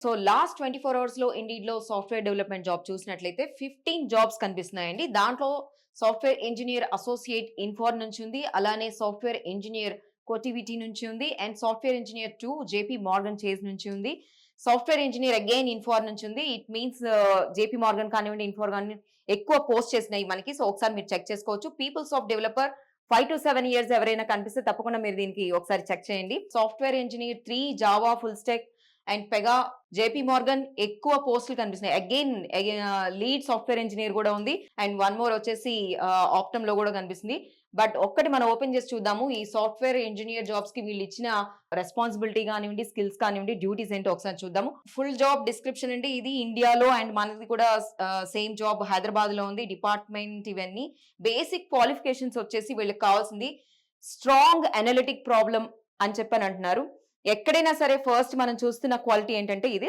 So last 24 అవర్స్‌లో ఇండీడ్‌లో software development job చూసినట్లయితే 15 jobs కనిపిస్తున్నాయండి. దాంట్లో సాఫ్ట్‌వేర్ ఇంజినీర్ అసోసియేట్ ఇన్ఫోర్ నుంచి ఉంది. అలానే సాఫ్ట్‌వేర్ ఇంజినీర్ కోటివిటీ నుంచి ఉంది. And software engineer 2 JP Morgan చేస్ నుంచి ఉంది. సాఫ్ట్‌వేర్ ఇంజినీర్ అగైన్ ఇన్ఫోర్ నుంచి ఉంది. ఇట్ మీన్స్ జేపీ మోర్గన్ కానివ్వండి, ఇన్ఫోర్ కానివ్వండి ఎక్కువ పోస్ట్ చేసినాయి మనకి. సో ఒకసారి మీరు చెక్ చేసుకోవచ్చు. పీపుల్స్ ఆఫ్ డెవలపర్ 5-7 ఇయర్స్ ఎవరైనా కనిపిస్తే తప్పకుండా మీరు దీనికి ఒకసారి చెక్ చేయండి. Software engineer 3 Java full stock and Pega JP Morgan ఎక్కువ పోస్టులు కనిపిస్తున్నాయి. అగైన్ లీడ్ సాఫ్ట్‌వేర్ ఇంజినీర్ గూడా ఉంది. అండ్ వన్ మోర్ వచ్చేసి ఆప్టమ్‌లో గూడా కనిపిస్తుంది. బట్ ఒక్కటి మనం ఓపెన్ చేసి చూద్దాము. ఈ సాఫ్ట్‌వేర్ ఇంజినీర్ జాబ్స్‌కి వీళ్ళిచ్చిన రెస్పాన్సిబిలిటీ గానివ్వండి, స్కిల్స్ కానివ్వండి, డ్యూటీస్ ఏంటో ఒకసారి చూద్దాము. ఫుల్ జాబ్ డిస్క్రిప్షన్ అండి ఇది ఇండియాలో అండ్ మనది కూడా సేమ్ జాబ్ హైదరాబాద్‌లో ఉంది. డిపార్ట్‌మెంట్ ఇవన్నీ. బేసిక్ క్వాలిఫికేషన్స్ వచ్చేసి వీళ్ళకి కావాల్సింది స్ట్రాంగ్ అనలిటిక్ ప్రాబ్లమ్ అని చెప్పని అంటున్నారు. ఎక్కడైనా సరే ఫస్ట్ మనం చూస్తున్న క్వాలిటీ ఏంటంటే ఇది